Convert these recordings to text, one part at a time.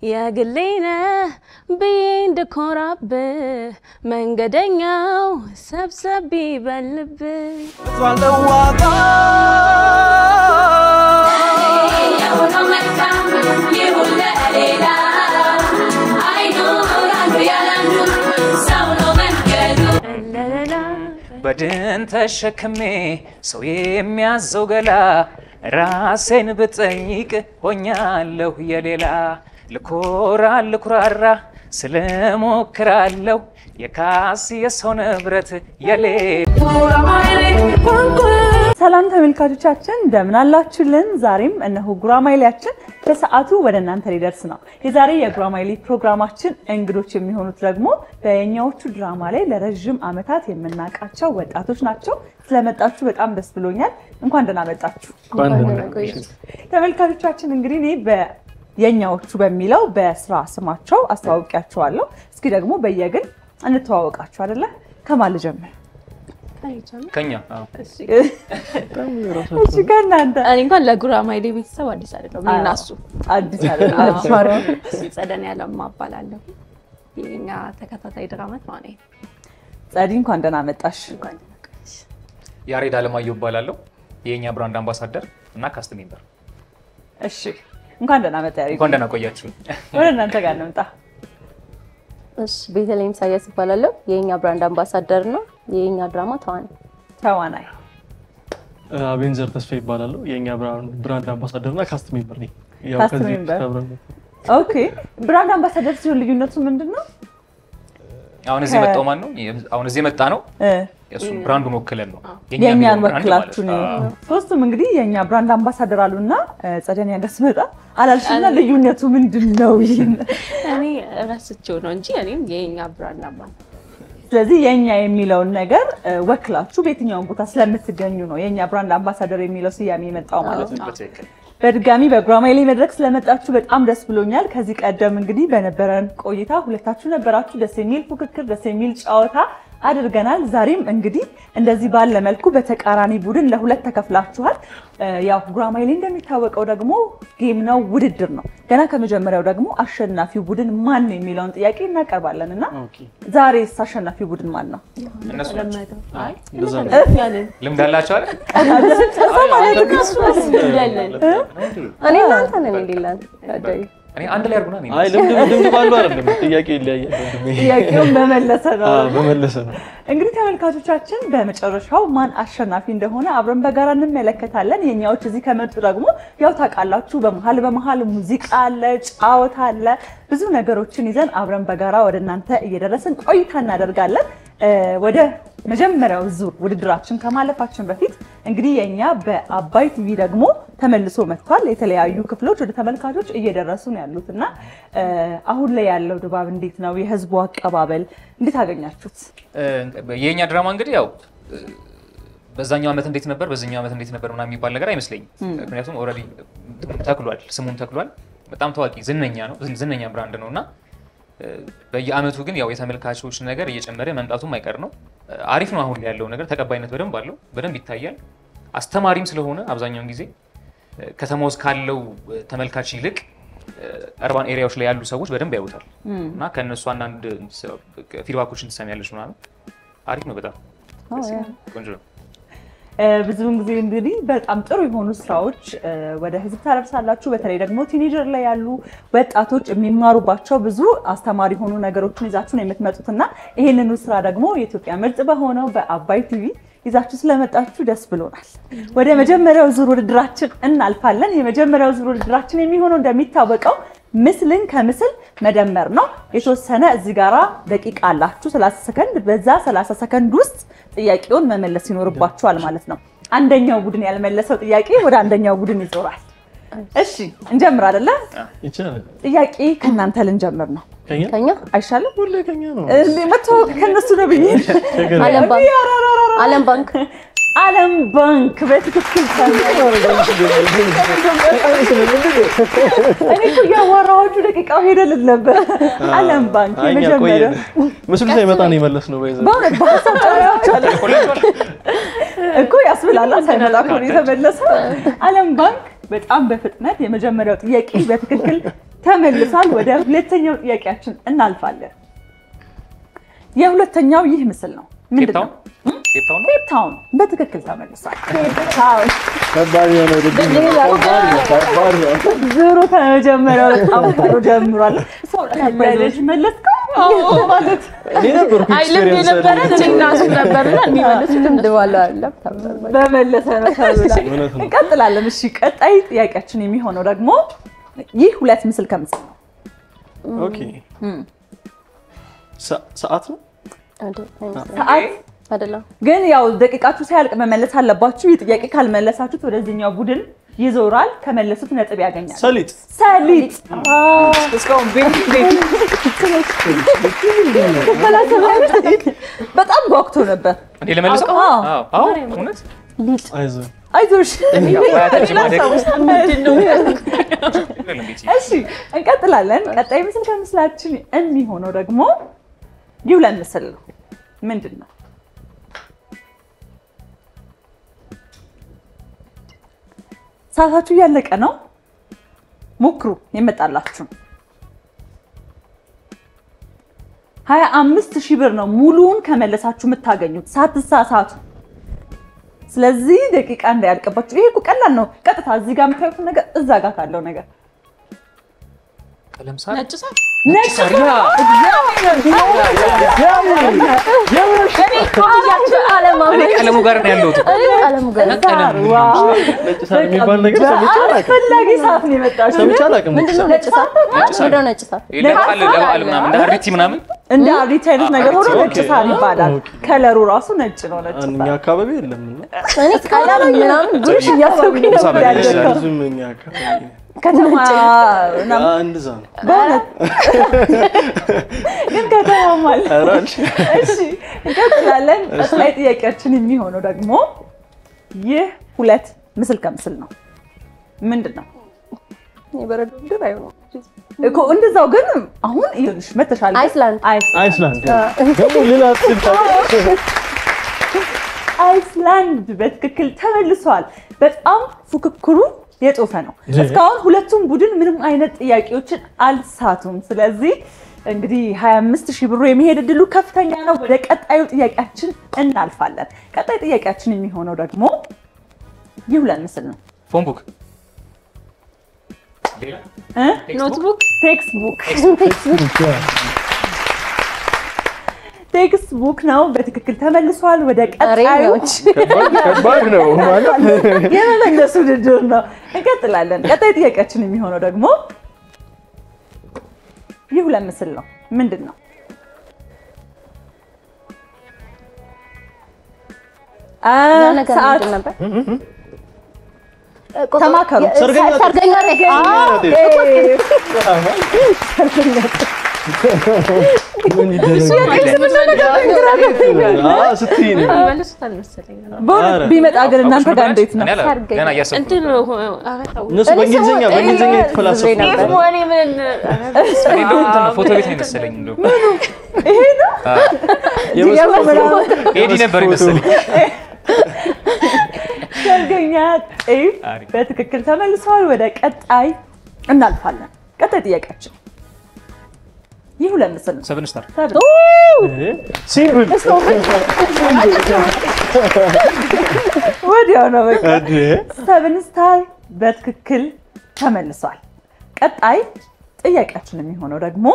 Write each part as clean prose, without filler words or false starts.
يا قلينا بين دكوراب من قدنياو سبسبي بلب بدن تشكمي سوي ميازو غلا راسين بتطيق ሆኛለሁ የሌላ ልኩራራ ስለሞክራለሁ የካስ የሰው ንብረት የሌላ ሰላም ተመልካቾቻችን እንደምን አላችሁልን ዛሬም እነሆ ጉራማይሌያችን በሰዓቱ ወደ እናንተ ሊደርስ ነው የዛሬ የጉራማይሌ ፕሮግራማችን እንግዶች የሚሆኑት ደግሞ በየኛዎቹ ድራማ ላይ ለረጅም አመታት የምናቃቸው ወጣቶች ናቸው ስለመጣችሁ በጣም ደስ ብሎኛል እንኳን ደህና መጣችሁ ተመልካቾቻችን እንግዲህ እኔ በየኛዎቹ በሚለው በስራ ስማቸው አስተዋውቂያቸዋለሁ እስኪ ደግሞ በየግል እንተዋወቃችሁ አይደለ ከማል ጀምር ከኛ እሺ ከናንተ እኔ እንኳን ለጉራማይሌ ቤተሰብ አዲስ አይደለም እናሱ አዲስ አይደለም ጸደን ያለም ማባላለሁ የኛ ተከታታይ ድራማት ማለት ጸዲ እንኳን ደህና መጣሽ ያሬድ አለማየሁ ይባላልው የኛ ብራንድ አምባሳደር እና ካስት ሜምበር እሺ እንኳን ደህና መጣ ያሬድ እንኳን ደህና ቆያችሁ ወደ እናንተ ጋር እንምጣ እሺ ቤተልሔም ሳያስ ይባላልው የኛ ብራንድ አምባሳደር ነው የኛ ድራማ ተዋናይ አቤንዘር ተስፋ ይባላልው የኛ ብራንድ አምባሳደር እና ካስት ሜምበር ነኝ ያው ከዚህ ኦኬ ብራንድ አምባሳደር ሲሆን ልዩነቱ ምንድነው አሁን እዚህ መጣው ማን ነው አሁን እዚህ መጣ ነው የሱን ብራንዱን ወክለን ነው የኛን ወክላችሁ ነው ሶስቱም እንግዲህ የኛ ብራንድ አምባሳደር አሉና ጸደን ያገስመጣ አላልሽና ልዩነቱ ምንድነው እኔ ራስቸው ነው እንጂ እኔም የኛ ብራንድ አምባሳደር ስለዚህ የኛ የሚለው ነገር ወክላችሁ በየትኛው ቦታ ስለምትገኙ ነው የኛ ብራንድ አምባሳደር የሚለው ስያሜ የመጣው ማለት ነው በድጋሚ በጉራማይሌ መድረክ ስለመጣችሁ በጣም ደስ ብሎኛል ከዚህ ቀደም እንግዲህ በነበረን ቆይታ ሁለታችሁ ነበራችሁ ደስ የሚል ፉክክር ደስ የሚል ጫወታ አድርገናል ዛሬም እንግዲህ እንደዚህ ባለ መልኩ በተቃራኒ ቡድን ለሁለት ተከፍላችኋል ያው ጉራማይሌ እንደሚታወቀው ደግሞ ጌም ነው ውድድር ነው ገና ከመጀመሪያው ደግሞ አሸናፊው ቡድን ማን ነው የሚለውን ጥያቄ እናቀርባለንና ዛሬስ አሸናፊው ቡድን ማን ነው እነሱ አይ ልምድ አላችሁ አይደል እኔ እናንተ ነን እንዲላን ታዲያ እኔ አንድ ላይ አርጉና ነኝ አይ ልምድ ባሉ አይደለም ጥያቄ ይለያያል ጥያቄው በመለሰ ነው እንግዲህ ተመልካቾቻችን በመጨረሻው ማን አሸናፊ እንደሆነ አብረን በጋራ እንመለከታለን የኛዎች እዚህ ከመጡ ደግሞ ያው ታውቃላችሁ በመሃል ሙዚቃ አለ ጫወታ አለ ብዙ ነገሮችን ይዘን አብረን በጋራ ወደናንተ እየደረስን ቆይታ እናደርጋለን ወደ መጀመሪያው ዙር ውድድራችን ከማለፋችን በፊት እንግዲህ የኛ በአባይ ቲቪ ደግሞ ተመልሶ መጥቷል የተለያዩ ክፍሎች ወደ ተመልካቾች እየደረሱ ነው ያሉትና አሁን ላይ ያለው ድባብ እንዴት ነው የህዝቡ አቀባበል እንዴት አገኛችሁት የኛ ድራማ እንግዲህ ያው በዛኛው አመት እንዴት ነበር በዛኛው አመት እንዴት ነበር ምናምን የሚባል ነገር አይመስለኝም ምክንያቱም ኦሬዲ ተክሏል ስሙን ተክሏል በጣም ታዋቂ ዝነኛ ብራንድ ነውና በየአመቱ ግን ያው የተመልካቾች ነገር እየጨመረ መምጣቱም አይቀር ነው አሪፍ ነው አሁን ያለው ነገር ተቀባይነት በደንብ ይታያል አስተማሪም ስለሆነ አብዛኛው ጊዜ ከተማ ውስጥ ካለው ተመልካች ይልቅ አርባን ኤሪያዎች ላይ ያሉ ሰዎች በደንብ ያዩታል እና ከነሱ አንድ ፊድባኮችን ተሰሚያለሽ ማለት አሪፍ ነው በጣም ቆንጆ ነው ብዙውን ጊዜ እንግዲህ በጣም ጥሩ የሆኑ ስራዎች ወደ ህዝብ ታደርሳላችሁ በተለይ ደግሞ ቲኔጀር ላይ ያሉ ወጣቶች የሚማሩባቸው ብዙ አስተማሪ ሆኑ ነገሮችን ይዛችሁ ነው የምትመጡትና ይሄንኑ ስራ ደግሞ የኢትዮጵያ ምርጥ በሆነው በአባይ ቲቪ ይዛችሁ ስለመጣችሁ ደስ ብሎናል ወደ መጀመሪያው ዙር ውድድራችን እናልፋለን የመጀመሪያው ዙር ውድድራችን የሚሆነው እንደሚታወቀው ምስልን ከምስል መደመር ነው የተወሰነ እዚህ ጋራ ደቂቃ አላችሁ 30 ሰከንድ በዛ 30 ሰከንድ ውስጥ ጥያቄውን መመለስ ይኖርባችኋል ማለት ነው አንደኛው ቡድን ያልመለሰው ጥያቄ ወደ አንደኛው ቡድን ይዞራል እሺ እንጀምር አይደለ ይቻላል ጥያቄ ከናንተ ልንጀምር ነው ከኛ አይሻልም ሁሉ ከኛ ነው መጥቶ ከነሱ ነው ብዬ ዓለም ባንክ በትክክል ተናገሩ እኔ እኮ ያወራሁት ደቂቃው ሄደልን ነበር ዓለም ባንክ የመጀመሪያ መስሉ ሳይመጣ ነው የመለስነው ባይዘ እኮ ያስብላል ሳይመጣ እኮ የተመለሰው ዓለም ባንክ በጣም በፍጥነት የመጀመሪያው ጥያቄ በትክክል ተመልሷል። ወደ ሁለተኛው ጥያቄያችን እናልፋለን። የሁለተኛው ይህ ምስል ነው። ምንድን ነው? ኬፕ ታውን በትክክል ተመልሷል። ኬፕ ታውን ከባድ የሆነ ዙሩ ከመጀመሪያው በጣም ጥሩ ጀምሯል። ሰው ለልጅ መለስከው ማለት እኔ ነበርኩ ኤክስፒሪየንስ በመለሰ ነው ተብሏል። እንቀጥላለን። እሺ ቀጣይ ጥያቄያችን የሚሆነው ደግሞ ይህ ሁለት ምስል ከምስል ነው። ኦኬ ሰዓት ነው ሰዓት አይደለም ግን ያው ደቂቃችሁ ሳያልቅ መመለስ አለባችሁ። ይህ ጥያቄ ካልመለሳችሁት ወደዚህኛው ቡድን ይዞራል። ከመለሱት ነጥብ ያገኛል። ሰሊጥ እስካሁን በጣም ጓጉቶ ነበር። እንዴ ለመለሰው? አዎ እውነት አይዞሽ። እሺ እንቀጥላለን። ቀጣይ ምስል ከምስላችን የሚሆነው ደግሞ ይሁለን ምስል ነው። ምንድን ነው? ሰዓታችሁ እያለቀ ነው። ሞክሩ። የመጣላችሁ 25,000 ብር ነው። ሙሉውን ከመለሳችሁ የምታገኙት ሳትሳሳቱ። ስለዚህ ደቂቃ እንዳያልቅባችሁ። ይሄ እኮ ቀላል ነው። ቀጥታ እዚህ ጋር የምታዩት ነገር እዛ ጋር ካለው ነገር ቀለምሳር ነጭ ሳር ቀለሙ ጋር ነው ያለው። አስፈላጊ ሰዓት ነው የመጣችው። ለበዓል ምናምን እንደ አሪቲ ምናምን እንደ አሪቲ አይነት ነገር ሆኖ ነጭ ሳር ይባላል። ከለሩ ራሱ ነጭ ነው። ነጭ እኛ አካባቢ የለም እና እኔ ቀለም ምናምን ጉሽ እያሰብኩኝ ነበር ያለው ብዙም እኛ አካባቢ ከተማ እንደዛ ነው። በእውነት ግን ከተማም አለ። እሺ እንቀጥላለን። ቀጣይ ጥያቄያችን የሚሆነው ደግሞ ይህ ሁለት ምስል ከምስል ነው። ምንድን ነው? የበረዶ ምድር አይሆንም እኮ እንደዛው ግን አሁን ይኸውልሽ መተሻል። አይስላንድ ደግሞ ሌላ አይስላንድ በትክክል ተመልሷል። በጣም ፉክክሩ የጦፈ ነው። እስካሁን ሁለቱም ቡድን ምንም አይነት ጥያቄዎችን አልሳቱም። ስለዚህ እንግዲህ 25,000 ብር የሚሄድ እድሉ ከፍተኛ ነው። ወደ ቀጣዩ ጥያቄያችን እናልፋለን። ቀጣይ ጥያቄያችን የሚሆነው ደግሞ ይሁለን ምስል ነው። ፎን ቡክ ኖትቡክ ቴክስት ቡክ ነው። በትክክል ተመልሷል። ወደ ቀጣዩ ከባድ ነው ማለት የመመለሱ ውድድር ነው። እንቀጥላለን። ቀጣይ ጥያቄያችን የሚሆነው ደግሞ ይሁለን ምስል ነው። ምንድን ነው? ሰዓት ተማከሩ። ሰርገኛ ቢመጣ ግን እናንተ ጋር እንዴት ነው? ገና እያሰብኩ እነሱ በእንግሊዝኛ የተፈላሰፉ ፎቶ ቤት ነው የመሰለኝ። እንደው ይሄ ነው ኤዲ ነበር የመሰለኝ። ሰርገኛ ጤፍ በትክክል ተመልሷል። ወደ ቀጣይ እናልፋለን። ቀጣይ ጥያቄያችን ይሁለን ምስል ነው። ሰብን ስታር ሲምፕል ወዲያው ነው በቃ። ሰብን ስታር በትክክል ተመልሷል። ቀጣይ ጥያቄያችን የሚሆነው ደግሞ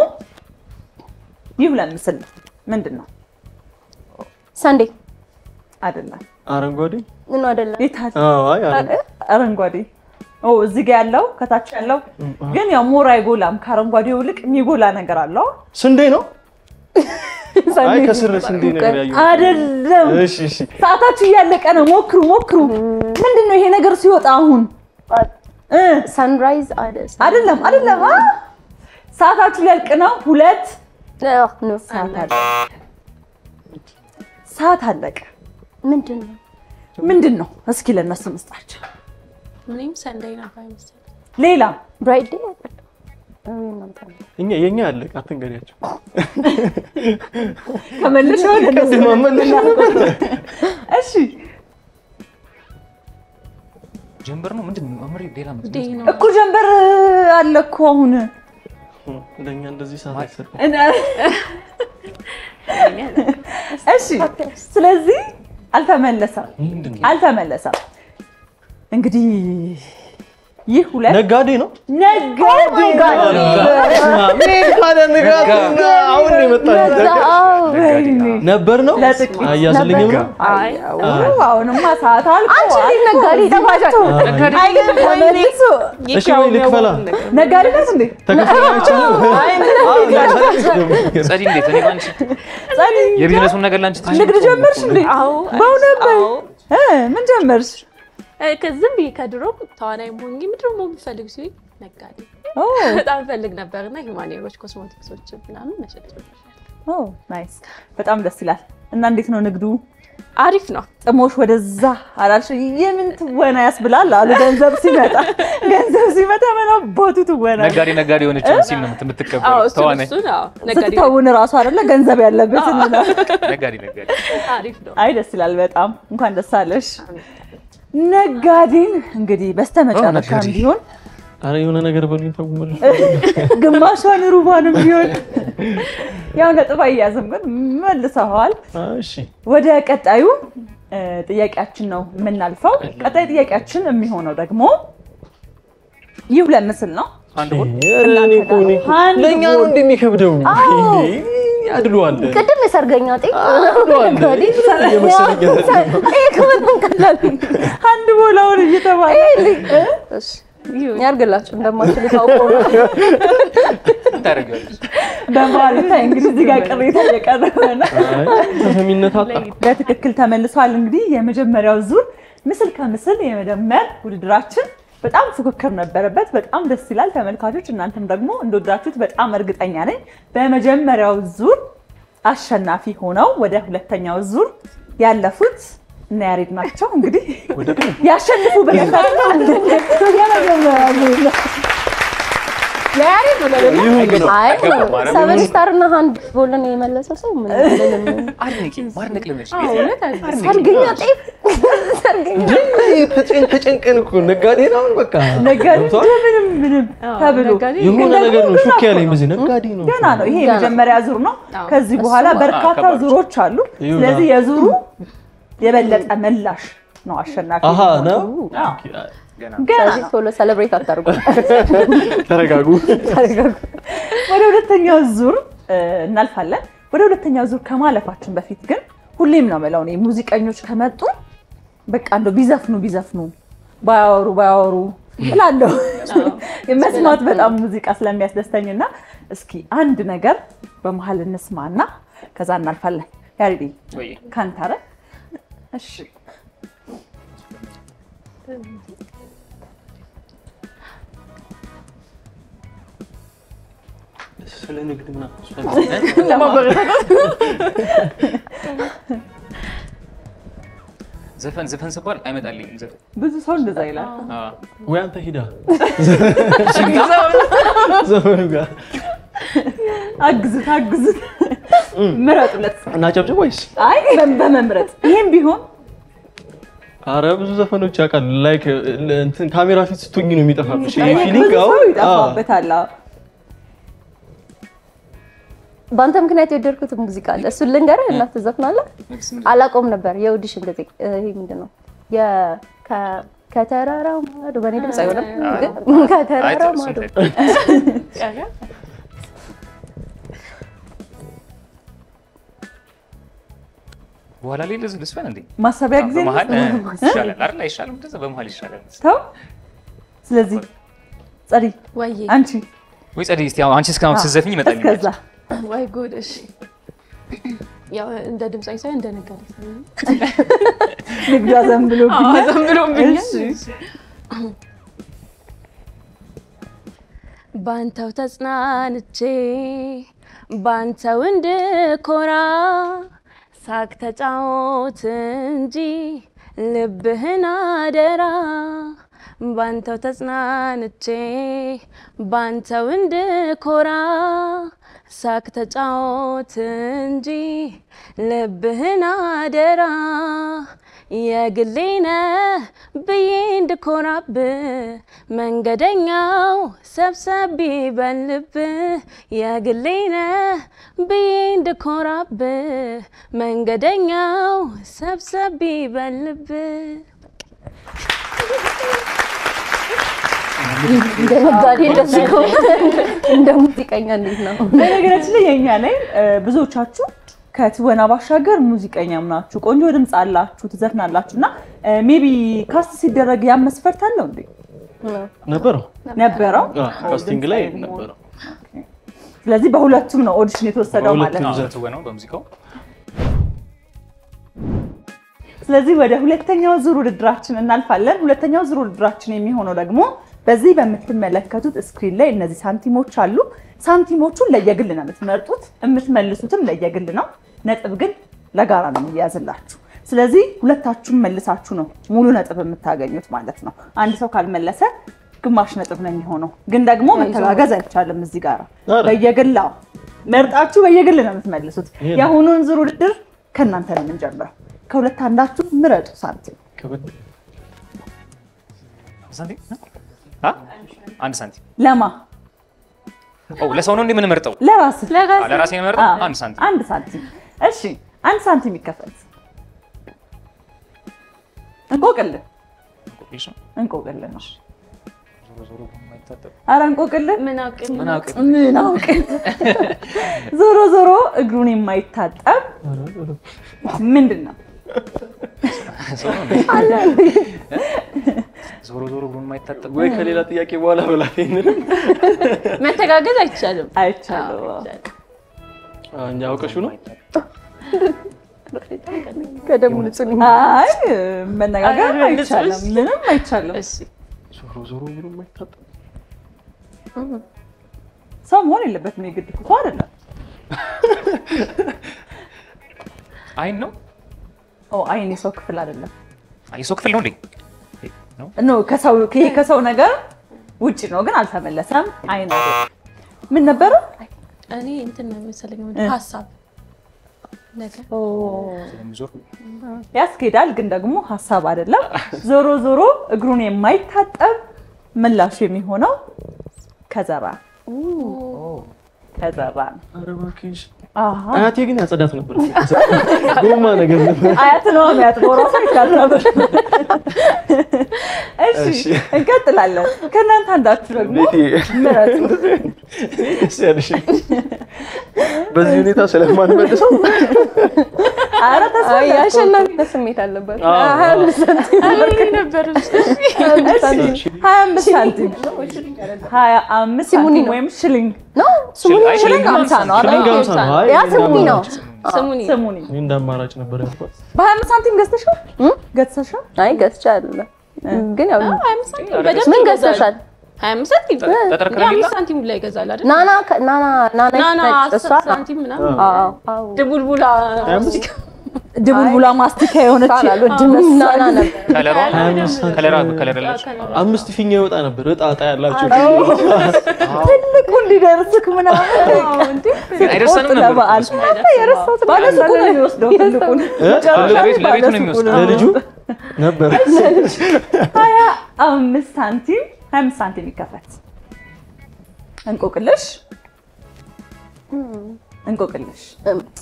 ይሁለን ምስል ነው። ምንድን ነው? ሳንዴ አይደለም። አረንጓዴ ነው አይደለም። አረንጓዴ እዚህ ጋር ያለው ከታች ያለው ግን ያው ሞራ አይጎላም። ከአረንጓዴው ይልቅ የሚጎላ ነገር አለው። ስንዴ ነው። አይ ከስር ስንዴ ነገር ያየው አይደለም። እሺ ሰዓታችሁ እያለቀ ነው። ሞክሩ። ምንድን ነው ይሄ ነገር ሲወጣ አሁን? ሰንራይዝ አይደለም። ሰዓታችሁ ሊያልቅ ነው። ሁለት ነው ሰዓት አለቀ። ምንድን ነው? እስኪ ለነሱ መስጣቸው። ምንም ሰንደይ ነበር መሰለኝ። ሌላ ብራይት ዴይ የኛ ያለቀ አትንገሪያቸው። ከመለሻው ለነሱ እሺ ጀንበር ነው ምንድን ነው? አምሪ ሌላ እኮ ጀንበር አለ እኮ አሁን ለኛ እንደዚህ ሰዓት እሺ ስለዚህ አልተመለሰም እንግዲህ ይህ ሁለት ነጋዴ ነው አሁን ነበር ነው አያስልኝም ነው አሁንማ ሰዓት አልቆ አንቺ ነጋዴ ተባጃቱ እሺ ወይ ልክፈላ ነጋዴ ነሽ እንዴ ተከፈላችሁ ጸዲ እንዴት እኔ ባንቺ የቢዝነሱን ነገር ላንቺ ንግድ ጀመርሽ እንዴ በእውነት ምን ጀመርሽ ከዝም ከድሮ ተዋናይ ሆኜ ምድር ነው የምፈልግ ሲል ነጋዴ በጣም ፈልግ ነበርና ሂማኒሮች ኮስሞቲክሶች ምናምን መሸጥ ናይስ በጣም ደስ ይላል እና እንዴት ነው ንግዱ አሪፍ ነው ጥሞሽ ወደዛ አላልሽ የምን ትወና ያስብላል አሉ ገንዘብ ሲመጣ ምን አባቱ ትወና ነጋዴ ሆነች ሲል ነው የምትቀበለው ተዋናይ ስትተውን ራሱ አይደለ ገንዘብ ያለበት እና ነጋዴ አሪፍ ነው አይ ደስ ይላል በጣም እንኳን ደስ አለሽ ነጋዴን እንግዲህ በስተመጨረሻም ቢሆን አረ የሆነ ነገር በሉኝ ተጉመል ግማሿን ሩባንም ቢሆን ያው ነጥብ አያዝም ግን መልሰዋል እሺ ወደ ቀጣዩ ጥያቄያችን ነው የምናልፈው ቀጣይ ጥያቄያችን የሚሆነው ደግሞ ይህ ለምስል ነው አንድ ቦል ለኛ ነው እንደሚከብደው ያድሏል ቅድም የሰርገኛ ጤ አንድ ቦላውን እየተባለ እሺ ያርግላችሁ እንደማትሉ ታውቁ ታረጋለሽ በማለት እንግዲህ እዚህ ጋር ቅሬታ እየቀረበ ነው ተሰሚነት አጣ በትክክል ተመልሷል እንግዲህ የመጀመሪያው ዙር ምስል ከምስል የመደመር ውድድራችን በጣም ፉክክር ነበረበት በጣም ደስ ይላል ተመልካቾች እናንተም ደግሞ እንደወዳችሁት በጣም እርግጠኛ ነኝ በመጀመሪያው ዙር አሸናፊ ሆነው ወደ ሁለተኛው ዙር ያለፉት እና ያሬድ ናቸው እንግዲህ ያሸንፉ በነበር ያሬድ ነው አይ ሰቨን ስታር እና ሃንድ ቦልን የመለሰው ሰው ምን አድንቂ ማርነቅ ለምንሽ ሰርገኛ ጤፍ ሰርገኛ ተጨንቀን እኮ ነጋዴ ነው በቃ ነጋዴ ምንም ተብሎ የሆነ ነገር ነው ሹክ ያለኝ በዚህ ነጋዴ ነው ገና ነው ይሄ የመጀመሪያ ዙር ነው ከዚህ በኋላ በርካታ ዙሮች አሉ ስለዚህ የዙሩ የበለጠ መላሽ ነው አሸናፊ ነው ገና ቶሎ ሴሌብሬት አታርጉ ተረጋጉ ወደ ሁለተኛው ዙር እናልፋለን ወደ ሁለተኛው ዙር ከማለፋችን በፊት ግን ሁሌም ነው ማለት ነው ሙዚቀኞች ከመጡ በቃ እንደው ቢዘፍኑ ባያወሩ እላለሁ የመስማት በጣም ሙዚቃ ስለሚያስደስተኝና እስኪ አንድ ነገር በመሃል እንስማና ከዛ እናልፋለን ያሬዲ ወይ ካንታረ እሺ ስለ ንግድና ዘፈን ስባል አይመጣልኝም ዘፈን ብዙ ሰው እንደዛ ይላል ወይ አንተ ሂዳ ዘፈኑ ጋር አግዙት ምረጡለት እና ጨብጭብ ወይስ አይ በመምረጥ ይሄን ቢሆን አረ ብዙ ዘፈኖች ያውቃል ላይክ እንትን ካሜራ ፊት ስትሆኚ ነው የሚጠፋብሽ ይሄ ፊሊንግ ይጠፋበታል ባንተ ምክንያት የወደድኩት ሙዚቃ አለ እሱን ልንገርህ እና ትዘፍናለህ አላቆም ነበር የኦዲሽን ጊዜ ይሄ ምንድነው ከተራራው ማዶ በኔ ድምጽ አይሆንም ከተራራው ማዶ በኋላ ላይ ልስፈን እንዴ ማሰቢያ ጊዜ በመሃል ይሻላል አይደል አይሻልም እንደዛ በመሃል ይሻላል ተው ስለዚህ ጸዲ ወይ አንቺ ወይ ጸዲ እስቲ አንቺ እስካሁን ስትዘፍኝ ይመጣልኝ ከዛ ወይ ጉድ እሺ ያው እንደ ድምጻይ ሳይሆን እንደ ነጋዴ ንግዳ ዘንብሎብኛል እሺ ባንተው ተጽናንቼ ባንተው እንድኮራ ሳቅ ተጫወት እንጂ ልብህን አደራ ባንተው ተጽናንቼ ባንተው እንድኮራ ሳቅ ተጫወት እንጂ ልብህን አደራ የግሌ ነህ ብዬ እንድኮራብህ መንገደኛው ሰብሰብ ይበልብህ የግሌ ነህ ብዬ እንድኮራብህ መንገደኛው ሰብሰብ ይበልብህ እንደነጋዴ እንደዚህ እንደ ሙዚቀኛ እንዴት ነው? በነገራችን ላይ የኛ ነኝ ብዙዎቻችሁ ከትወና ባሻገር ሙዚቀኛም ናችሁ፣ ቆንጆ ድምጽ አላችሁ፣ ትዘፍናላችሁና ሜቢ ካስት ሲደረግ ያ መስፈርት አለው እንዴ? ነበረው ካስቲንግ ላይ ነበረው። ስለዚህ በሁለቱም ነው ኦዲሽን የተወሰደው ማለት ነው። ትወናው በሙዚቃው። ስለዚህ ወደ ሁለተኛው ዙር ውድድራችን እናልፋለን። ሁለተኛው ዙር ውድድራችን የሚሆነው ደግሞ በዚህ በምትመለከቱት ስክሪን ላይ እነዚህ ሳንቲሞች አሉ። ሳንቲሞቹን ለየግል ነው የምትመርጡት፣ የምትመልሱትም ለየግል ነው። ነጥብ ግን ለጋራ ነው የሚያዝላችሁ። ስለዚህ ሁለታችሁም መልሳችሁ ነው ሙሉ ነጥብ የምታገኙት ማለት ነው። አንድ ሰው ካልመለሰ ግማሽ ነጥብ ነው የሚሆነው። ግን ደግሞ መተጋገዝ አይቻልም። እዚህ ጋር በየግል መርጣችሁ በየግል ነው የምትመልሱት። የአሁኑን ዙር ውድድር ከእናንተ ነው የምንጀምረው። ከሁለት አንዳችሁ ምረጡ ሳንቲም። አንድ ሳንቲም ለማ ለሰው ነው እንደምንመርጠው? ለራስህ። ለራሴ ነው የምመርጠው። አንድ ሳንቲም። አንድ ሳንቲም። እሺ አንድ ሳንቲም ይከፈል። እንቆቅልህ እንቆቅልህ ነው። ኧረ እንቆቅልህ ምን አውቅ ዞሮ ዞሮ እግሩን የማይታጠብ ምንድን ነው? ዞሮ ዞሮ እግሩን የማይታጠብ ወይ ከሌላ ጥያቄ በኋላ በላፈኝ መተጋገዝ አይቻልም። እኛ አውቀሽው ነው ከደሙ ንጹህ ነኝ። አይ መነጋገር አይቻልም፣ ምንም አይቻልም። እሺ ዞሮ ዞሮ እግሩን የማይታጠብ ሰው መሆን የለበትም። የግድ እኮ አይደለም። አይን ነው? አይን የሰው ክፍል አይደለም። የሰው ክፍል ነው እንዴ? ነው ከሰው ነገር ውጪ ነው፣ ግን አልተመለሰም። አይን አይደለም። ምን ነበረ? እኔ እንትን ነው መሰለኝ ሀሳብ ነገር ስለሚዞር ያስኬዳል፣ ግን ደግሞ ሀሳብ አይደለም። ዞሮ ዞሮ እግሩን የማይታጠብ ምላሹ የሚሆነው ከዘራ ከዘራ ነው። ኧረ እባክሽ አያቴ ግን ያጸዳት ነበር። ጎማ ነገር ነበር። አያት ነው የሚያጥበው ራሱ ይችላል ነበር። እሺ እንቀጥላለን። ከእናንተ አንዳችሁ ደግሞ ምረጡ። እሺ ያለሽ በዚህ ሁኔታ ስለማንመልሰው ኧረ ተስፋ ያሸናፊነት ስሜት አለበት። 25 ሳንቲም 25 ሳንቲም ወይም ሽሊንግ ነው። ስሙኒ ሽሊንግ 50 ነው አይደል? ያ ስሙኒ ነው። ስሙኒ እንደ አማራጭ ነበር ያልኳት። በ25 ሳንቲም ገዝተሻል? አይ ገዝቼ አይደለም፣ ግን ያው 25 ሳንቲም በደንብ ምን ገዝተሻል? 25 ሳንቲም ጠጠር ከሌላ 25 ሳንቲም ላይ ይገዛል አይደል? ናና 10 ሳንቲም ምናምን ድቡልቡላ ድቡልቡላ ማስቲካ የሆነች ናና ነበር። ከለር ያላችሁ 5 ፊኛ ይወጣ ነበር። እጣ ያላችሁ ትልቁ እንዲደርስክ ምናምን እንዴ አይደርሰንም ነበር። የረሳሁት ባለሱቁ ነው የሚወስደው። ትልቁን ለቤቱ ነው የሚወስደው። ለልጁ ነበር 25 ሳንቲም 25 ሳንቲም ይከፈት። እንቆቅልሽ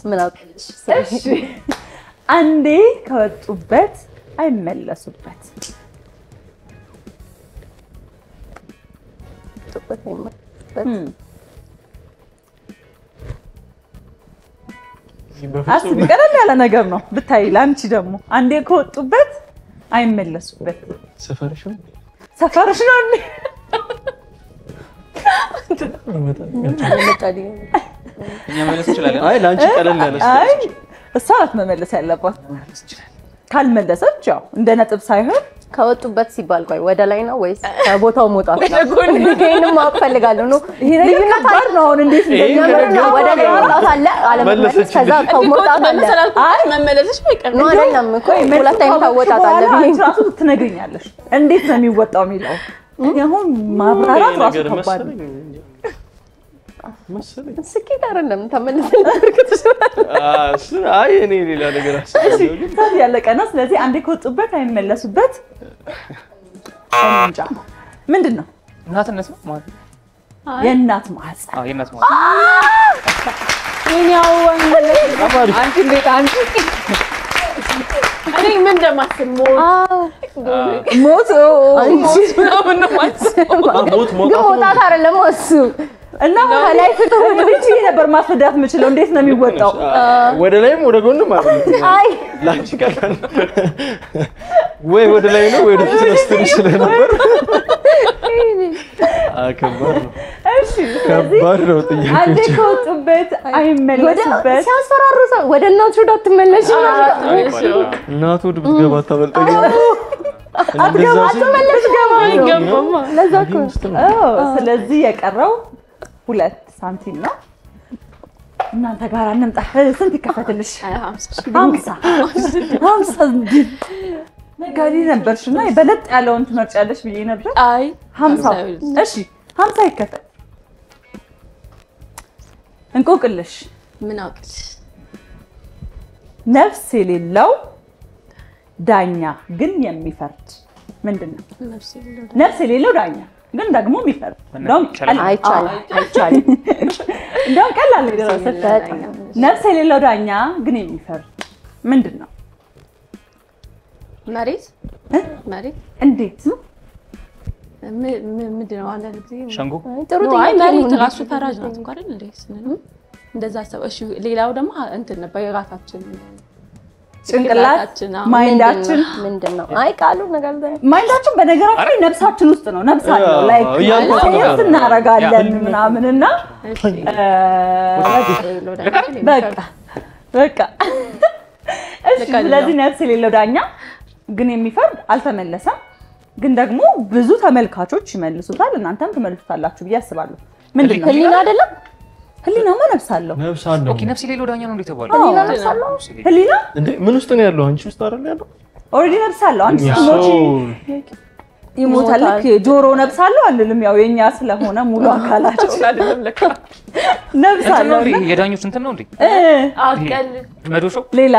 ምን አውቅልሽ? እሺ አንዴ ከወጡበት አይመለሱበት። አስቢ፣ ቀለል ያለ ነገር ነው ብታይ። ላንቺ ደግሞ አንዴ ከወጡበት አይመለሱበት። ሰፈርሽ ነው እንዴ? እኛ መለስ እንችላለን። አይ ላንቺ ቀለል ያለ አይ እሷ ናት መመለስ ያለባት። ካልመለሰች ያው እንደ ነጥብ ሳይሆን ከወጡበት ሲባል ቆይ ወደ ላይ ነው ወይስ ከቦታው መውጣት ነው? ይሄንን ማወቅ ፈልጋለሁ ነው። ልዩነት ጋር ነው። አሁን እንዴት እንደሚያደርገው ወደ ላይ መውጣት አለ አለመመለስ፣ ከዛ ከመውጣት አለ። አይ መመለስሽ አይቀርም ነው አይደለም እኮ ሁለት አይነት አወጣጥ አለ። ራሱ ትነግሪኛለሽ እንዴት ነው የሚወጣው የሚለው። አሁን ማብራራት ራሱ ከባድ ነው። መሰለኝ። ስኬት አይደለም ተመልሰን አይ እኔ ሌላ ነገር አስባለሁ። ታዲያ ያለቀ ነው። ስለዚህ አንዴ ከወጡበት አይመለሱበት። እንጃ ምንድን ነው? እናትነት ነው ማለት ነው። የእናት ማህፀን። አዎ የእናት ማህፀን። እኛው አንቺ እንዴት አንቺ እኔ ምን እንደማስብ ሞት ሞት መውጣት አይደለም እሱ እና ከላይ ፍቅር ወደ ልጅ ነበር ማስረዳት የምችለው። እንዴት ነው የሚወጣው? ወደ ላይም ወደ ጎንም ማለት ነው። አይ ላንቺ ቀላል ወይ ወደ ላይ ነው ወይ ወደ ፊት ነው ስትል ስለነበር ከባድ ነው። እሺ ከባድ ነው ጥያቄ። አንዴ ከወጡበት አይመለሱበት። ሲያስፈራሩ ሰው ወደ እናቱ እንዳትመለሽ እናቱ ብትገባ ታበልጠኝ። አትመለሽ ገባ ለዛ እኮ ስለዚህ የቀረው 2 ሳንቲም ነው። እናንተ ጋር እንምጣ። ስንት ይከፈትልሽ? 50 ነጋዴ ነበርሽና በለጥ ያለውን ትመርጫለሽ ብዬ ነበር። አይ 50 እሺ 50 ይከፈል። እንቆቅልሽ ምን አውቅልሽ? ነፍስ የሌለው ዳኛ ግን የሚፈርድ ምንድነው? ነፍስ የሌለው ዳኛ ግን ደግሞ የሚፈርድ እንደውም አይቻልም። እንደውም ቀላል ነፍስ የሌለው ዳኛ ግን የሚፈርድ ምንድነው? መሬት እንዴት ምንድነው? አንዳንድ ጊዜ ሸንጎ ጥሩ አይ ጥያቄ መሬት ራሱ ፈራጅ ናት እኮ አይደል እንዴ? እንደዛ ሰው እሺ። ሌላው ደግሞ እንትን ነበር የራሳችን ጭንቅላት ማይንዳችን ምንድነው? አይ ቃሉ ነገር ማይንዳችን በነገራችን ላይ ነፍሳችን ውስጥ ነው። ነፍስ አለው ላይክ ሴንስ እናረጋለን ምናምንና በቃ እሺ። ስለዚህ ነፍስ የሌለው ዳኛ ግን የሚፈርድ አልተመለሰም። ግን ደግሞ ብዙ ተመልካቾች ይመልሱታል። እናንተም ትመልሱታላችሁ ብዬ አስባለሁ። ምንድነው? ህሊና አይደለም? ህሊናማ ነፍስ አለው። ነፍስ አለው። ኦኬ ነፍስ የሌለው ዳኛ ነው እንዴ ተባለ? ህሊና ነፍስ አለው? ህሊና እንዴ ምን ውስጥ ነው ያለው? አንቺ ውስጥ አይደል ያለው? ኦሬዲ ነፍስ አለው። አንቺ ስትሞቺ ይሞታል። ጆሮ ነፍስ አለው አንልም። ያው የኛ ስለሆነ ሙሉ አካላችን አይደለም ለካ ነፍስ አለው። የዳኞች እንትን ነው እንዴ? አቀል መዶሾ ሌላ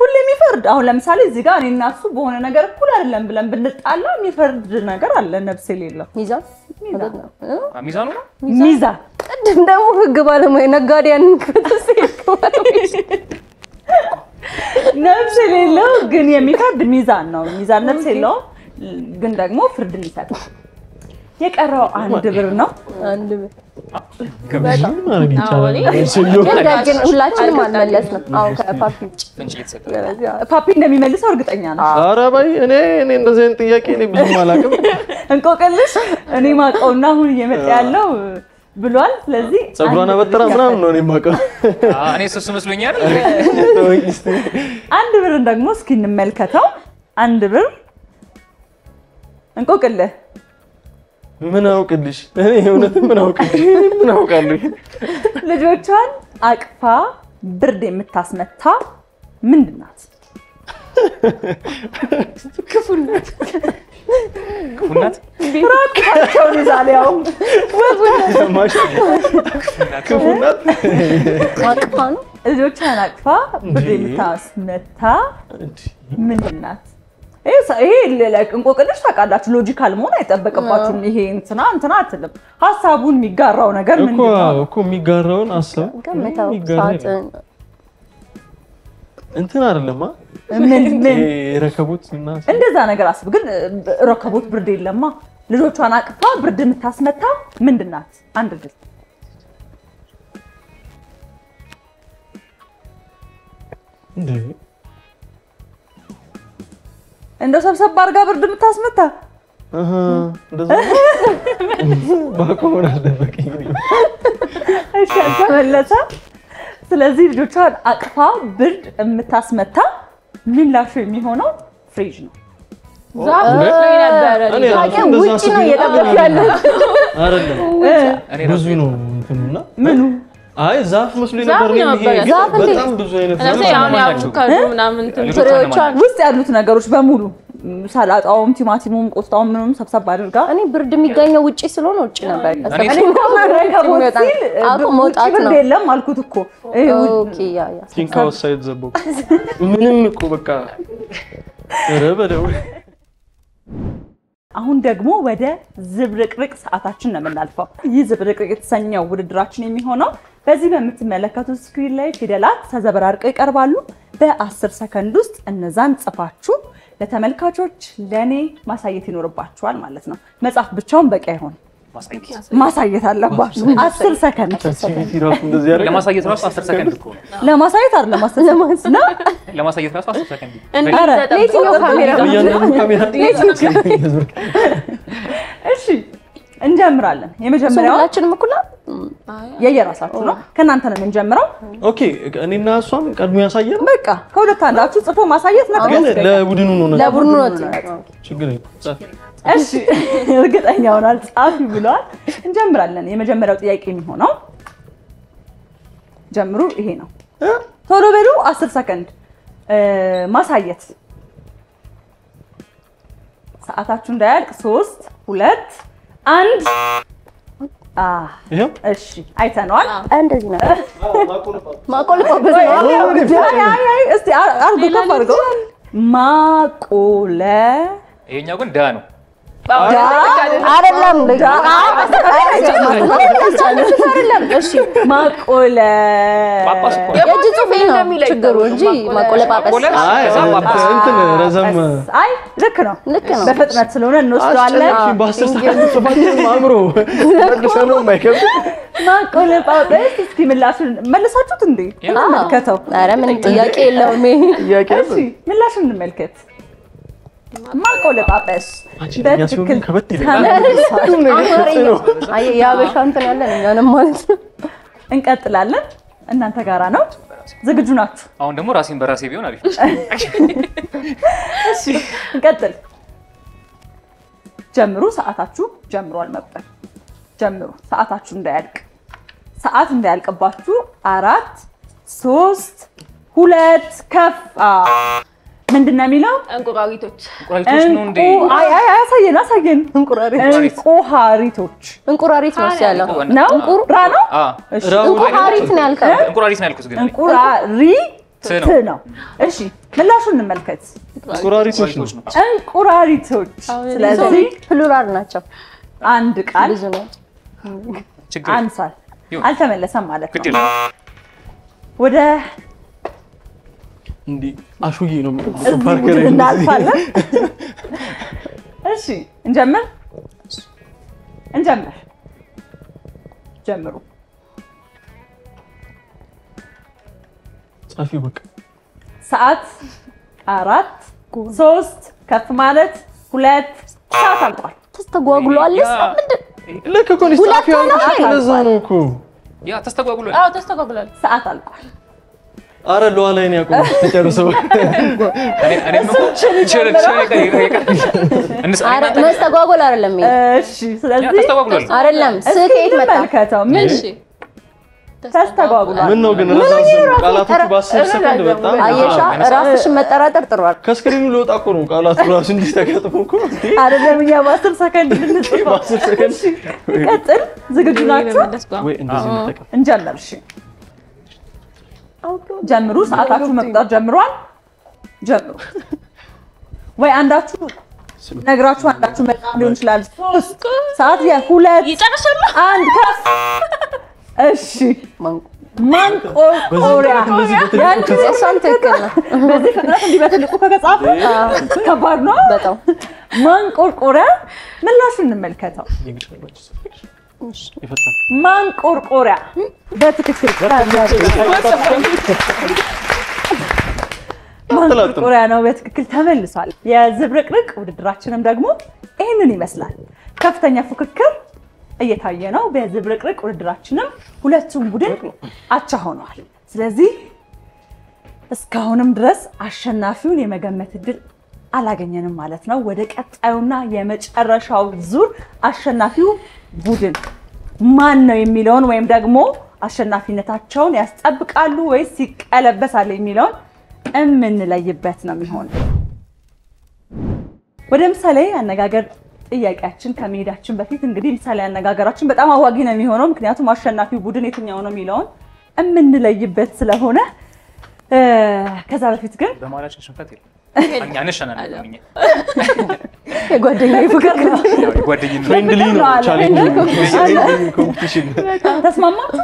ሁሌ የሚፈርድ አሁን ለምሳሌ እዚህ ጋር እኔና እሱ በሆነ ነገር እኩል አይደለም ብለን ብንጣላ የሚፈርድ ነገር አለ። ነፍስ የሌለው ሚዛን ሚዛኑ ነው። ሚዛን ቅድም ደግሞ ህግ ባለሙያ ነጋዴያንን ነፍስ የሌለው ግን የሚፈርድ ሚዛን ነው። ሚዛን ነፍስ የለው ግን ደግሞ ፍርድን ይሰጣል። የቀረው 1 ብር ነው። 1 ብር በጣም ማለት ይቻላል። ግን ሁላችንም አልመለስንም። አሁን ከፓፒ ፍንጭ እየተሰጠ ፓፒ እንደሚመልሰው እርግጠኛ ነው። ኧረ በይ እኔ እንደዚህ አይነት ጥያቄ እኔ ብዙም አላውቅም። እንቆቅልሽ እኔ ማውቀውና አሁን እየመጣ ያለው ብሏል። ስለዚህ ፀጉሯን አበጥራ ምናምን ነው እኔ የማውቀው። እኔ እሱ መስሎኛል። 1 ብርን ደግሞ እስኪ እንመልከተው። 1 ብር እንቆቅልህ ምን አውቅልሽ? እኔ እውነትም ምን አውቅልሽ? ምን አውቃለሁ? ልጆቿን አቅፋ ብርድ የምታስመታ ምንድን ናት? ክፉናት ራቁታቸውን ይዛል። ያው ክፉናት አቅፋ ነው። ልጆቿን አቅፋ ብርድ የምታስመታ ምንድን ናት? ይሄ እንቆቅልሽ ታውቃላችሁ። ሎጂካል መሆን አይጠበቅባችሁም። ይሄ እንትና አትልም። ሀሳቡን የሚጋራው ነገር ምንድነው እኮ የሚጋራውን ሀሳብ ገምተው ሳጥን እንትን አይደለማ። ምን ረከቦት እና እንደዛ ነገር አስብ። ግን ረከቦት ብርድ የለማ። ልጆቿን አቅፋ ብርድ የምታስመታ ምንድን ናት? 1 ድል እንዴ እንደው ሰብሰብ አድርጋ ብርድ የምታስመታ እንደዛ ባቆና ደበቀኝ። እሺ ተመለሰ። ስለዚህ ልጆቿን አቅፋ ብርድ የምታስመታ ምላሹ የሚሆነው ፍሪጅ ነው። ዛፍ ላይ ነበር። ታውቂው ውጪ ነው እየጠበቅሽ ያለው አይደለም። ብዙ ነው እንትኑና ምኑ አይ ዛፍ መስሎኝ ነበር። ዛፍ በጣም ብዙ አይነት ለምሳሌ አሁን አቮካዶ ምናምን ፍሬዎቿን ውስጥ ያሉት ነገሮች በሙሉ ሰላጣውም ቲማቲሙም ቆስጣውም ምንም ሰብሰብ አድርጋ እኔ ብርድ የሚገኘው ውጪ ስለሆነ ውጪ ነበር መውጣት ነው የለም አልኩት እኮ ኦኬ ያ ቲንክ አውትሳይድ ዘ ቦክስ ምንም እኮ በቃ ረበደው አሁን ደግሞ ወደ ዝብርቅርቅ ሰዓታችን ነው የምናልፈው ይህ ዝብርቅርቅ የተሰኘው ውድድራችን የሚሆነው በዚህ በምትመለከቱት ስክሪን ላይ ፊደላት ተዘበራርቀው ይቀርባሉ በ10 ሰከንድ ውስጥ እነዛን ጽፋችሁ ለተመልካቾች ለኔ ማሳየት ይኖርባችኋል ማለት ነው መጻፍ ብቻውን በቂ አይሆን ማሳየት አለባችሁ 10 ሰከንድ ለማሳየት ራሱ 10 ሰከንድ እኮ ለማሳየት አይደለም ለማሳየት ራሱ 10 ሰከንድ ለየትኛው ካሜራ እሺ እንጀምራለን የመጀመሪያው ሁላችንም እኩል የየራሳችሁ ነው ከናንተ ነው የምንጀምረው ኦኬ እኔና እሷም ቀድሞ ያሳየን በቃ ከሁለት አንዳችሁ ጽፎ ማሳየት ነው ለቡድኑ ነው ለቡድኑ ነው ችግር የለም እሺ እርግጠኛ ሆናል ጻፊ ብሏል እንጀምራለን የመጀመሪያው ጥያቄ የሚሆነው ጀምሩ ይሄ ነው ቶሎ በሉ 10 ሰከንድ ማሳየት ሰዓታችሁ እንዳያልቅ 3 2 1 እሺ አይተናል እንደዚህ ነው ማቆለጳበስ አይ እስቲ አርጉ ከፈርጎ ማቆለ ይሄኛው ግን ዳ ነው አይደለም አይደለም እሺ ማቆለ ጳጳስ እኮ የእጅ ጽሁፌ ነው ችግሩ እንጂ ማቆለጳበስ እንትን ረዘም አይ ልክ ነው በፍጥነት ስለሆነ እንወስደዋለን በ10 ሰከንድ ጽፋችን አምሮ መልሰነው ማይከብ ማቆለጳበስ እስኪ ምላሹን መለሳችሁት እንዴ እንመልከተው ኧረ ምን ጥያቄ የለውም ጥያቄ እሺ ምላሹን እንመልከት ማቆለጳበስ በትክክል ከበት ይላል አይ ያበሻ እንትን ያለን እኛንም ማለት ነው እንቀጥላለን እናንተ ጋራ ነው ዝግጁ ናችሁ አሁን ደግሞ ራሴን በራሴ ቢሆን አሪፍ እሺ እንቀጥል ጀምሩ ሰዓታችሁ ጀምሯል መቁጠር ጀምሩ ሰዓታችሁ እንዳያልቅ ሰዓት እንዳያልቅባችሁ 4 3 2 ከፍ ምንድነው የሚለው እንቁራሪቶች ነው እንዴ አሳየን እንቁራሪቶች እንቁራሪት ነው ያለው ነው እንቁራ ነው እሺ እንቁራሪት ነው ያልከው እንቁራሪት ነው ያልኩት ግን እንቁራሪት ነው እሺ ምላሹን እንመልከት እንቁራሪቶች ነው እንቁራሪቶች ስለዚህ ፕሉራል ናቸው አንድ ቃል ብዙ ነው ችግር አንሳል አልተመለሰም ማለት ግድ ነው ወደ እንዲ አሹዬ ነው ፓርከር እናልፋለን እሺ እንጀምር ጀምሩ ጻፊ በቃ ሰዓት 4 3 ከፍ ማለት 2 ሰዓት አልቋል ተስተጓጉሏልስ ምንድን ልክ እኮ ነው ጻፊ ለዛ ነው እኮ ያ ተስተጓጉሏል ተስተጓጉሏል ሰዓት አልቋል አረ ለዋላይን ያቆም ተጨርሰው መስተጓጎል አይደለም እሺ ስለዚህ ተስተጓጉሏል አይደለም ስኬት መጣ ምን ተስተጓጉሏል ምን ነው ግን ቃላቶቹ በ10 ሰከንድ በጣም አየሻ ራስሽን መጠራጠር ጥሯል ከስክሪኑ ለወጣ እኮ ነው ቃላቱ ራሱ እንዲህ ተከጥፎ እኮ አይደለም እኛ በ10 ሰከንድ ልንጽፍ በ10 ሰከንድ ቀጥል ዝግጁ ናችሁ ወይ እንደዚህ እንጠቀም እንጀምር እሺ ጀምሩ ሰዓታችሁ መቁጠር ጀምሯል ጀምሩ ወይ አንዳችሁ ነግራችሁ አንዳችሁ መጣም ሊሆን ይችላል 3 ሰዓት ያ2 ይጨርሳሉ 1 ከፍ እሺ ማንቆርቆሪያ ያን ትክክል ነው በዚህ ፍጥነት እንዲህ በትልቁ ከገጻፍ ከባድ ነው በጣም ማንቆርቆሪያ ምላሹን እንመልከተው ማንቆርቆሪያ በትክክል ማንቆርቆሪያ ነው በትክክል ተመልሷል የዝብርቅርቅ ውድድራችንም ደግሞ ይሄንን ይመስላል ከፍተኛ ፉክክር እየታየ ነው በዝብርቅርቅ ውድድራችንም ሁለቱም ቡድን አቻ ሆነዋል ስለዚህ እስካሁንም ድረስ አሸናፊውን የመገመት እድል አላገኘንም ማለት ነው ወደ ቀጣዩና የመጨረሻው ዙር አሸናፊው ቡድን ማን ነው የሚለውን ወይም ደግሞ አሸናፊነታቸውን ያስጠብቃሉ ወይስ ይቀለበሳሉ የሚለውን እምንለይበት ነው የሚሆነው ወደ ምሳሌ አነጋገር ጥያቄያችን ከመሄዳችን በፊት እንግዲህ ምሳሌ አነጋገራችን በጣም አዋጊ ነው የሚሆነው ምክንያቱም አሸናፊው ቡድን የትኛው ነው የሚለውን እምንለይበት ስለሆነ ከዛ በፊት ግን በማላችን ሽንፈት የለም አንሻናናለኝ የጓደኛዬ ፍቅር ነው የጓደኛዬ ፍሬንድሊ ነው ቻሌንጅ ኮምፒቲሽን ተስማማችሁ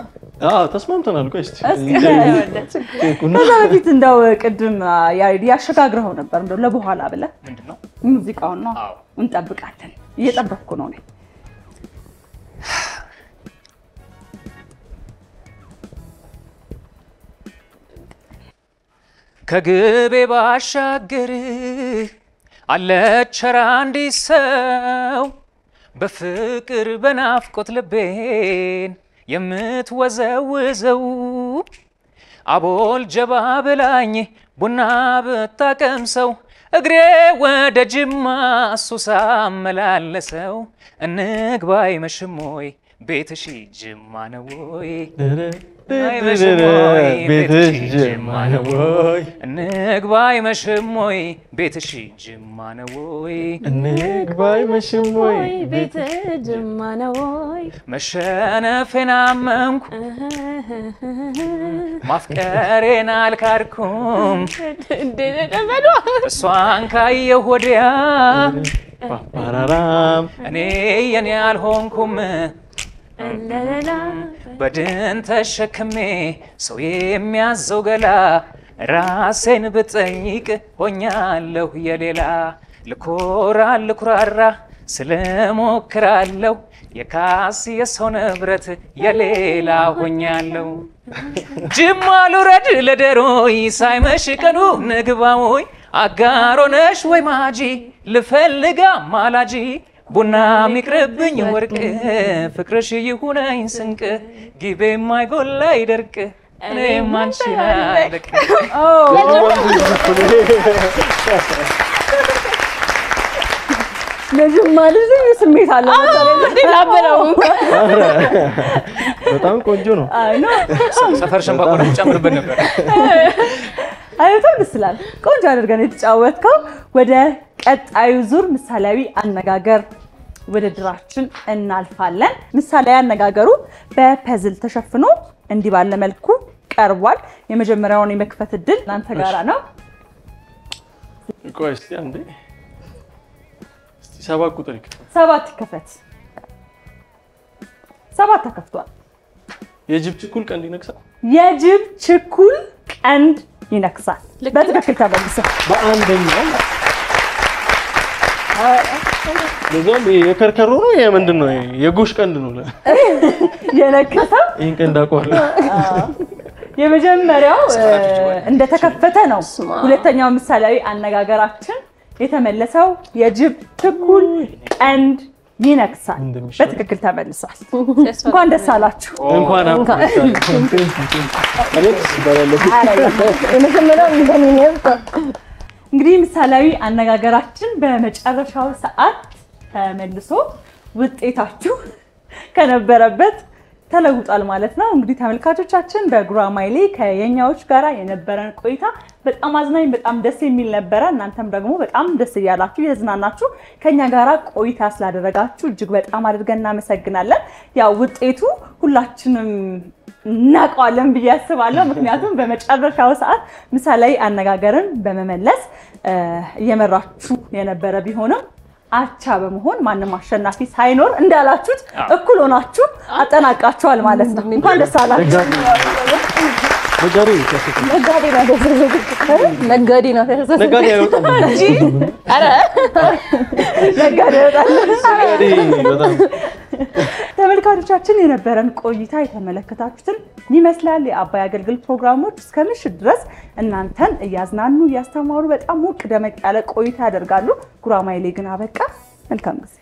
ተስማምተናል ቆይ እስቲ ከዛ በፊት እንደው ቅድም ያሸጋግረው ነበር እንደው ለበኋላ ብለ ምንድነው ሙዚቃውን ነው እንጠብቃለን እየጠበቅኩ ነው እኔ ከግቤ ባሻገር አለች አንድ ሰው በፍቅር በናፍቆት ልቤን የምትወዘውዘው አቦል ጀባ ብላኝ ቡና ብታቀምሰው እግሬ ወደ ጅማ ሱሳ መላለሰው እንግባይ መሽሞይ ቤትሽ ጅማ ነው ወይ ቤትሽ ጅማ ነው ወይ እንግባይ መሽሞይ ቤትሽ ጅማ ነው ወይ እንግባይ መሽሞይ ቤትሽ ጅማ ነው ወይ መሸነፌን አመንኩ ማፍቀሬን አልካድኩም እሷን ካየሁ ወዲያ ፓራራም እኔ የኔ አልሆንኩም በድን ተሸክሜ ሰው የሚያዘው ገላ ራሴን ብጠይቅ ሆኛለሁ የሌላ ልኩራራ ስለሞክራለሁ የካስ የሰው ንብረት የሌላ ሆኛለሁ ጅማ ልውረድ ለደሮይ ሳይመሽ ቀኑ ንግባውይ አጋሮነሽ ወይ ማጂ ልፈልጋ ማላጂ ቡና ሚቅርብኝ ወርቅ ፍቅርሽ ይሁነኝ ስንቅ ጊቤ ማይጎላ ይደርቅ እኔ ማንሽና ለቅ ለጅማ ልጅ ስሜት አለ በጣም ቆንጆ ነው ሰፈር ሸምባቆ ነው ጨምርበት ነበር አይቶ ይስላል ቆንጆ አድርገን የተጫወትከው ወደ ቀጣዩ ዙር ምሳሌያዊ አነጋገር ውድድራችን እናልፋለን ምሳሌያዊ አነጋገሩ በፐዝል ተሸፍኖ እንዲህ ባለ መልኩ ቀርቧል የመጀመሪያውን የመክፈት እድል እናንተ ጋራ ነው ቆይ እስቲ አንዴ እስቲ 7 ቁጥር ይከፈት 7 ይከፈት 7 ተከፍቷል የጅብ ችኩል ቀንድ ይነክሳል የጅብ ችኩል ቀንድ ይነክሳል በትክክል ተመልሶ በአንደኛው ለዛም የከርከሮ ነው የምንድነው የጎሽ ቀንድ ነው የነከሰው ይሄን ቀንድ አቋለ የመጀመሪያው እንደተከፈተ ነው ሁለተኛው ምሳሌያዊ አነጋገራችን የተመለሰው የጅብ ችኩል ቀንድ ይነክሳል በትክክል ተመልሷል እንኳን ደስ አላችሁ እንኳን አብቃችሁ እንግዲህ ምሳሌያዊ አነጋገራችን በመጨረሻው ሰዓት ተመልሶ ውጤታችሁ ከነበረበት ተለውጧል ማለት ነው እንግዲህ ተመልካቾቻችን በጉራማይሌ ከየኛዎች ጋራ የነበረን ቆይታ በጣም አዝናኝ በጣም ደስ የሚል ነበር እናንተም ደግሞ በጣም ደስ ያላችሁ የዝናናችሁ ከኛ ጋራ ቆይታ ስላደረጋችሁ እጅግ በጣም አድርገን እናመሰግናለን ያው ውጤቱ ሁላችንም እናቀዋለን ብዬ አስባለሁ ምክንያቱም በመጨረሻው ሰዓት ምሳሌያዊ አነጋገርን በመመለስ እየመራችሁ የነበረ ቢሆንም አቻ በመሆን ማንንም አሸናፊ ሳይኖር እንዳላችሁት እኩል ሆናችሁ አጠናቃችኋል ማለት ነው እንኳን ደስ አላችሁ ነጋዴ ነው ተሰሰ ነጋዴ አይወጣም እንጂ አረ ነጋዴ አይወጣም በጣም ተመልካቾቻችን የነበረን ቆይታ የተመለከታችሁትን ይመስላል የአባይ አገልግል ፕሮግራሞች እስከ ምሽት ድረስ እናንተን እያዝናኑ እያስተማሩ በጣም ሞቅ ደመቅ ያለ ቆይታ ያደርጋሉ ጉራማይሌ ግን አበቃ መልካም ጊዜ